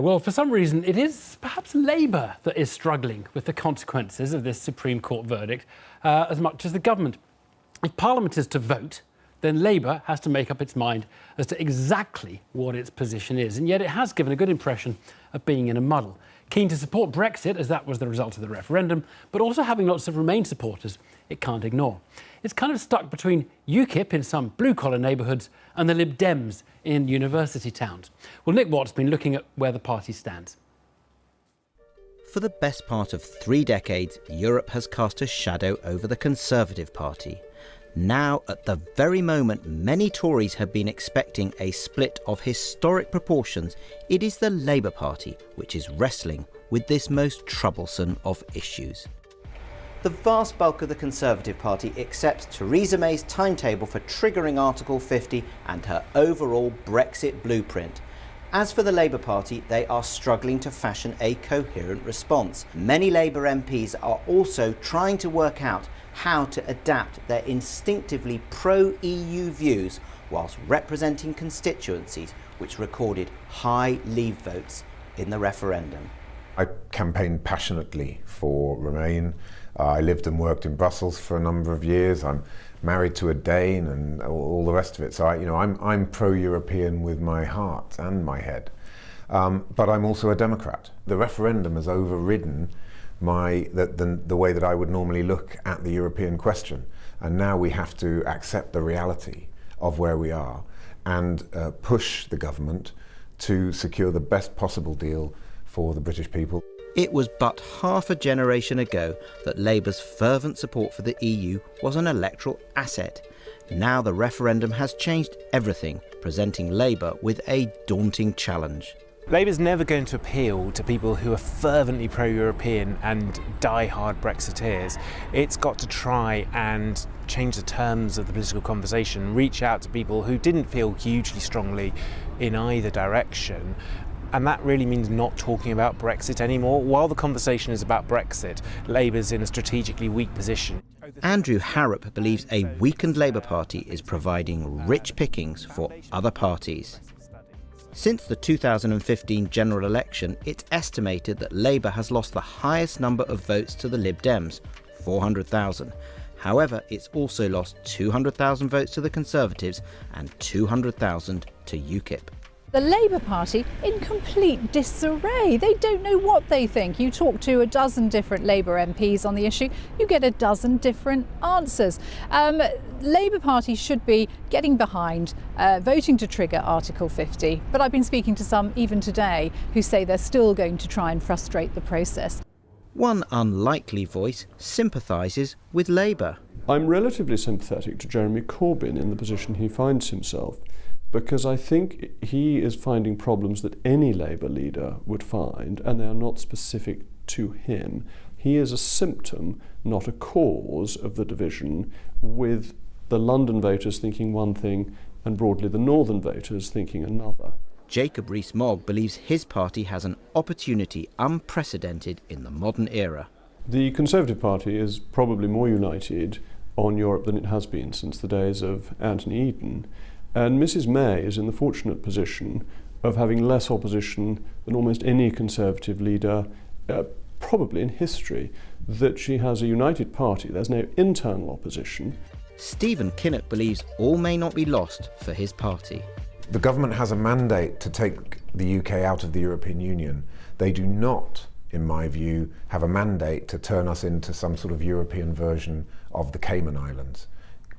Well, for some reason, it is perhaps Labour that is struggling with the consequences of this Supreme Court verdict as much as the government. If Parliament is to vote, then Labour has to make up its mind as to exactly what its position is. And yet it has given a good impression of being in a muddle. Keen to support Brexit, as that was the result of the referendum, but also having lots of Remain supporters it can't ignore. It's kind of stuck between UKIP in some blue-collar neighbourhoods and the Lib Dems in university towns. Well, Nick Watt's been looking at where the party stands. For the best part of 3 decades, Europe has cast a shadow over the Conservative Party. Now, at the very moment many Tories have been expecting a split of historic proportions, it is the Labour Party which is wrestling with this most troublesome of issues. The vast bulk of the Conservative Party accepts Theresa May's timetable for triggering Article 50 and her overall Brexit blueprint. As for the Labour Party, they are struggling to fashion a coherent response. Many Labour MPs are also trying to work out how to adapt their instinctively pro-EU views whilst representing constituencies which recorded high Leave votes in the referendum. I campaigned passionately for Remain. I lived and worked in Brussels for a number of years. I'm married to a Dane and all the rest of it. So I'm pro-European with my heart and my head. But I'm also a Democrat. The referendum has overridden the way that I would normally look at the European question. And now we have to accept the reality of where we are and push the government to secure the best possible deal for the British people. It was but half a generation ago that Labour's fervent support for the EU was an electoral asset. Now the referendum has changed everything, presenting Labour with a daunting challenge. Labour's never going to appeal to people who are fervently pro-European and die-hard Brexiteers. It's got to try and change the terms of the political conversation, reach out to people who didn't feel hugely strongly in either direction. And that really means not talking about Brexit anymore. While the conversation is about Brexit, Labour's in a strategically weak position. Andrew Harrop believes a weakened Labour Party is providing rich pickings for other parties. Since the 2015 general election, it's estimated that Labour has lost the highest number of votes to the Lib Dems, 400,000. However, it's also lost 200,000 votes to the Conservatives and 200,000 to UKIP. The Labour Party in complete disarray. They don't know what they think. You talk to a dozen different Labour MPs on the issue, you get a dozen different answers. Labour Party should be getting behind voting to trigger Article 50, but I've been speaking to some even today who say they're still going to try and frustrate the process. One unlikely voice sympathises with Labour. I'm relatively sympathetic to Jeremy Corbyn in the position he finds himself, because I think he is finding problems that any Labour leader would find, and they are not specific to him. He is a symptom, not a cause, of the division, with the London voters thinking one thing and broadly the northern voters thinking another. Jacob Rees-Mogg believes his party has an opportunity unprecedented in the modern era. The Conservative Party is probably more united on Europe than it has been since the days of Anthony Eden. And Mrs May is in the fortunate position of having less opposition than almost any Conservative leader, probably in history, that she has a united party. There's no internal opposition. Stephen Kinnock believes all may not be lost for his party. The government has a mandate to take the UK out of the European Union. They do not, in my view, have a mandate to turn us into some sort of European version of the Cayman Islands.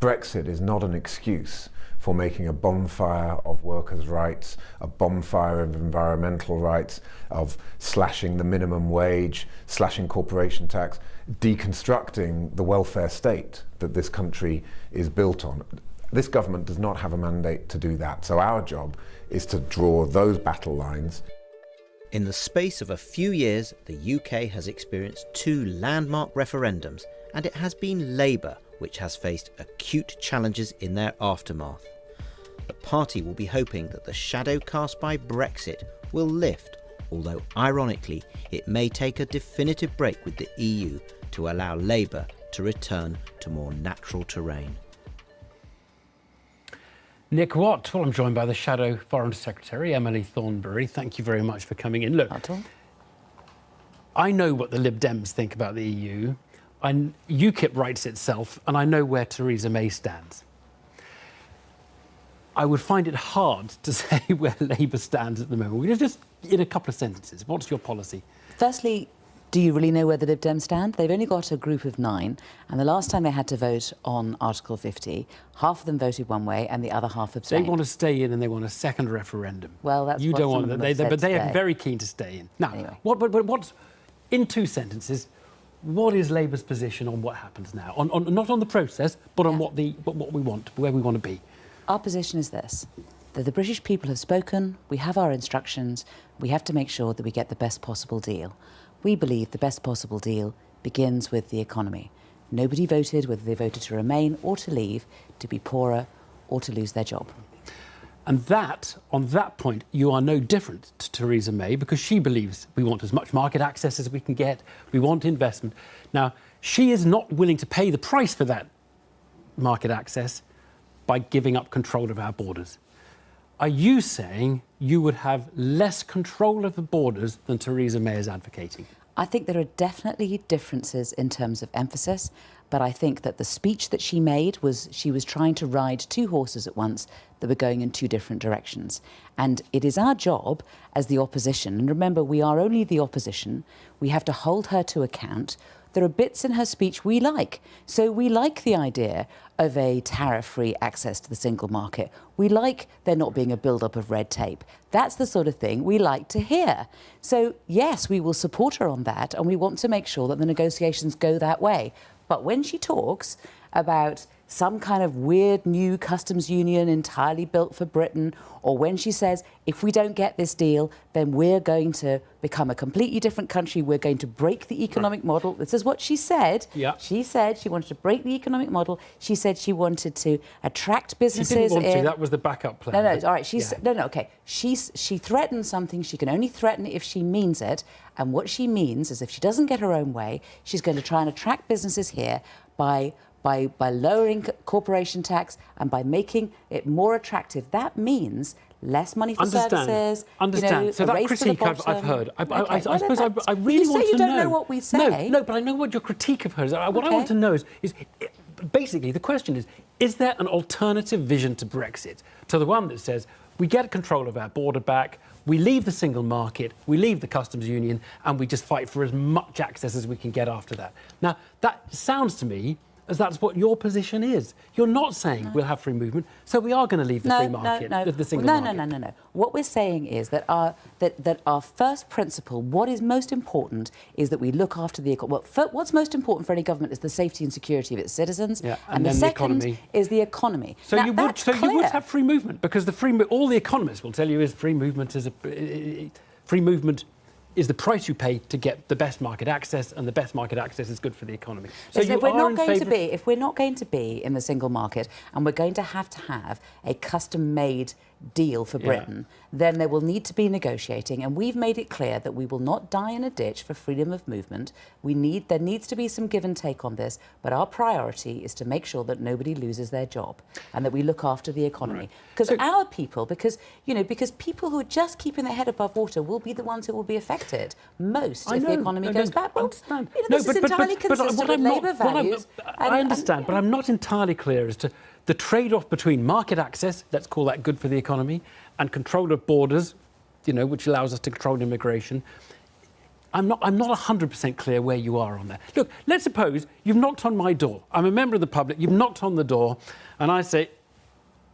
Brexit is not an excuse for making a bonfire of workers' rights, a bonfire of environmental rights, of slashing the minimum wage, slashing corporation tax, deconstructing the welfare state that this country is built on. This government does not have a mandate to do that, so our job is to draw those battle lines. In the space of a few years, the UK has experienced 2 landmark referendums, and it has been Labour which has faced acute challenges in their aftermath. The party will be hoping that the shadow cast by Brexit will lift, although ironically it may take a definitive break with the EU to allow Labour to return to more natural terrain. Nick Watt. Well, I'm joined by the Shadow Foreign Secretary, Emily Thornberry. Thank you very much for coming in. Look, I know what the Lib Dems think about the EU. UKIP writes itself, and I know where Theresa May stands. I would find it hard to say where Labour stands at the moment. We're just in a couple of sentences. What's your policy? Firstly, do you really know where the Lib Dems stand? They've only got a group of 9, and the last time they had to vote on Article 50, half of them voted one way and the other half abstained. They want to stay in and they want a second referendum. Well, that's you what don't some want of them that. have said But they are today. very keen to stay in. Now, Anyway. what's in 2 sentences? What is Labour's position on what happens now? Not on the process, but on what we want, where we want to be. Our position is this, that the British people have spoken, we have our instructions, we have to make sure that we get the best possible deal. We believe the best possible deal begins with the economy. Nobody voted, whether they voted to remain or to leave, to be poorer or to lose their job. And that, on that point, you are no different to Theresa May, because she believes we want as much market access as we can get, we want investment. Now, she is not willing to pay the price for that market access by giving up control of our borders. Are you saying you would have less control of the borders than Theresa May is advocating? I think there are definitely differences in terms of emphasis, but I think that the speech that she made was she was trying to ride 2 horses at once that were going in 2 different directions. And it is our job as the opposition, and remember, we are only the opposition, we have to hold her to account. There are bits in her speech we like. So we like the idea of a tariff-free access to the single market. We like there not being a build-up of red tape. That's the sort of thing we like to hear. So yes, we will support her on that, and we want to make sure that the negotiations go that way. But when she talks about some kind of weird new customs union entirely built for Britain, or when she says, if we don't get this deal, then we're going to become a completely different country, we're going to break the economic model. This is what she said. Yeah. She said she wanted to break the economic model. She said she wanted to attract businesses. She didn't want in. to, that was the backup plan. No, all right. Okay. She threatened something. She can only threaten if she means it. And what she means is if she doesn't get her own way, she's going to try and attract businesses here by lowering corporation tax and by making it more attractive. That means less money for services. Understand. So that critique I've heard. I suppose I really want to know. You don't know what we say. No, but I know what your critique of her is. What I want to know is basically the question is there an alternative vision to Brexit, to the one that says we get control of our border back, we leave the single market, we leave the customs union, and we just fight for as much access as we can get after that? Now, that sounds to me as that's what your position is. You're not saying we'll have free movement, so we are going to leave the free market, the single market. No. What we're saying is that our first principle, what is most important, is that we look after the economy. Well, what's most important for any government is the safety and security of its citizens, and the then second the economy. is the economy. So now, you would have free movement, because all the economists will tell you is free movement is the price you pay to get the best market access, and the best market access is good for the economy. So if we're not going to be in the single market, and we're going to have a custom-made deal for Britain, then there will need to be negotiating, and we've made it clear that we will not die in a ditch for freedom of movement. There needs to be some give and take on this, but our priority is to make sure that nobody loses their job and that we look after the economy. Because because people who are just keeping their head above water will be the ones who will be affected most if the economy goes back. Well, this is entirely consistent with Labour values. I understand, but I'm not entirely clear as to the trade-off between market access, let's call that good for the economy, and control of borders, which allows us to control immigration. I'm not 100% clear where you are on that. Look, let's suppose you've knocked on my door. I'm a member of the public. You've knocked on the door, and I say,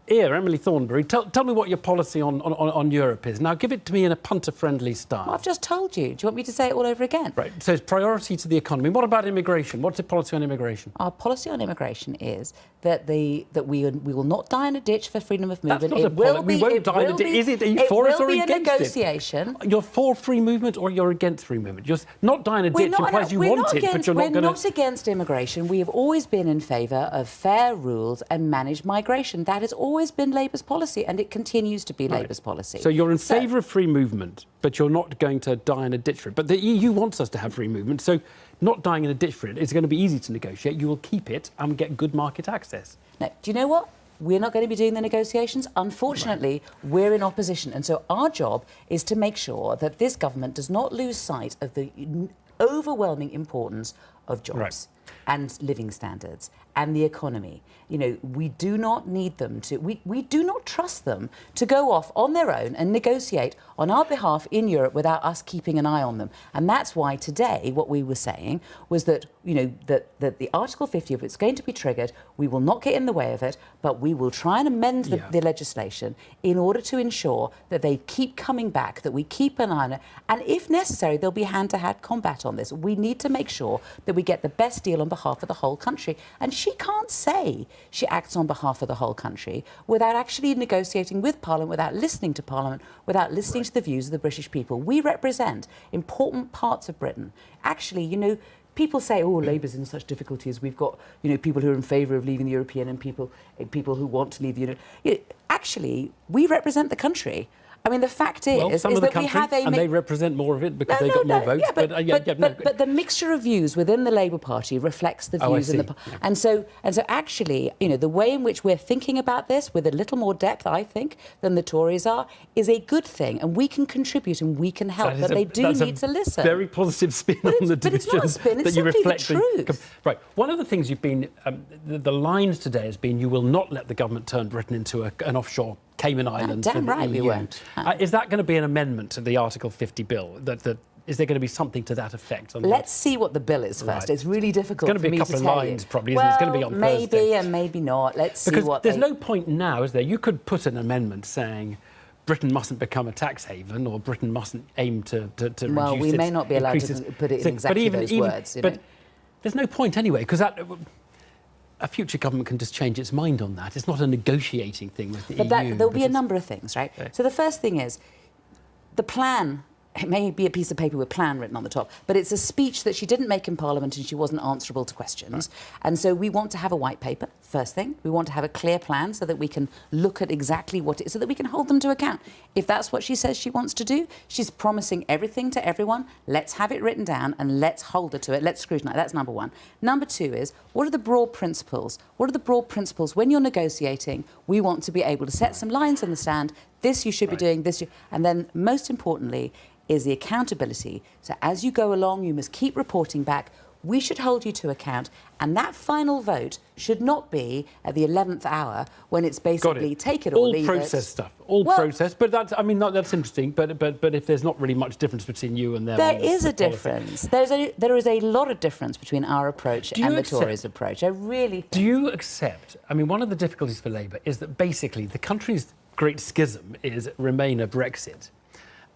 here, Emily Thornberry, tell me what your policy on Europe is. Now, give it to me in a punter-friendly style. Well, I've just told you. Do you want me to say it all over again? Right. So it's priority to the economy. What about immigration? What's the policy on immigration? Our policy on immigration is that we will not die in a ditch for freedom of movement. That's not we won't die in a ditch. Is it? Are you for it or against it? It will be a negotiation. You're for free movement or you're against free movement? You're not dying in a ditch implies you want it, but you're not going to... We're not against immigration. We have always been in favour of fair rules and managed migration. That has always been Labour's policy, and it continues to be Labour's policy. So you're in favour of free movement, but you're not going to die in a ditch for it. But the EU wants us to have free movement, so not dying in a ditch for it is going to be easy to negotiate. You will keep it and get good market access. Now, do you know what? we're not going to be doing the negotiations. Unfortunately, we're in opposition. And so our job is to make sure that this government does not lose sight of the overwhelming importance of jobs and living standards and the economy. You know, we do not need them to, we do not trust them to go off on their own and negotiate on our behalf in Europe without us keeping an eye on them. And that's why today what we were saying was that, you know, that the Article 50, if it's going to be triggered, we will not get in the way of it, but we will try and amend the legislation in order to ensure that they keep coming back, that we keep an eye on it. And if necessary, there'll be hand-to-hand combat on this. We need to make sure that we get the best deal on behalf of the whole country. And she can't say she acts on behalf of the whole country without actually negotiating with Parliament, without listening to Parliament, without listening to the views of the British people. We represent important parts of Britain. Actually, you know, people say, oh, Labour's in such difficulties. We've got, you know, people who are in favour of leaving the European and people who want to leave the Union. You know, actually, we represent the country. I mean, the fact is, some is of the that country, we have a... and they represent more of it because they got more votes. But the mixture of views within the Labour Party reflects the views in the... And so actually, you know, the way in which we're thinking about this with a little more depth, I think, than the Tories are, is a good thing. And we can contribute and we can help, but they do need to listen. Very positive spin on the division. But it's not a spin, it's simply the truth. Right. One of the things you've been... the lines today has been you will not let the government turn Britain into an offshore Cayman Islands. Damn right we won't. Is that going to be an amendment to the Article 50 bill? Is there going to be something to that effect? Let's see what the bill is first. It's really difficult for me to tell you. It's going to be a couple of lines, probably. Well, it's going to be on maybe Thursday. and maybe not. Let's see what there's no point now, is there? You could put an amendment saying Britain mustn't become a tax haven or Britain mustn't aim to reduce its... Well, we may not be allowed to put it in exactly those words. But there's no point anyway, because a future government can just change its mind on that. It's not a negotiating thing with the EU. But there'll be a number of things, right? So the first thing is, the plan, it may be a piece of paper with plan written on the top, but it's a speech that she didn't make in Parliament and she wasn't answerable to questions. And so we want to have a white paper, first thing. We want to have a clear plan so that we can look at exactly what it is, so that we can hold them to account. If that's what she says she wants to do, she's promising everything to everyone. Let's have it written down and let's hold her to it. Let's scrutinise. That's number one. Number two is, what are the broad principles? What are the broad principles when you're negotiating? We want to be able to set some lines in the sand. This you should be doing, this you... And then, most importantly, is the accountability. So as you go along, you must keep reporting back. We should hold you to account, and that final vote should not be at the 11th hour when it's basically take it or leave it. All process stuff, process. But that's, I mean, that's interesting. But if there's not really much difference between you and them, there is a difference. There is a lot of difference between our approach and the Tories' approach. I really think. Do you accept? I mean, one of the difficulties for Labour is that basically the country's great schism is Remainer Brexit,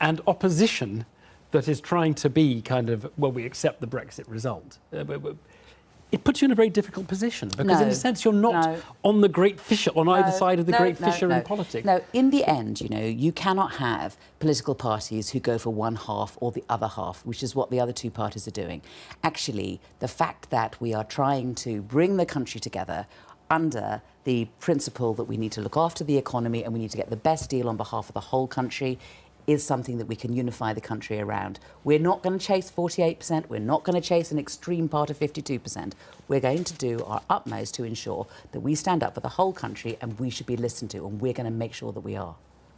and opposition that is trying to be kind of, well, we accept the Brexit result. It puts you in a very difficult position because, in a sense, you're not on the great fissure, on either side of the great fissure in politics. No, in the end, you know, you cannot have political parties who go for one half or the other half, which is what the other two parties are doing. Actually, the fact that we are trying to bring the country together under the principle that we need to look after the economy and we need to get the best deal on behalf of the whole country is something that we can unify the country around. We're not going to chase 48%. We're not going to chase an extreme part of 52%. We're going to do our utmost to ensure that we stand up for the whole country and we should be listened to, and we're going to make sure that we are.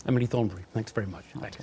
Emily Thornberry, thanks very much. Thanks.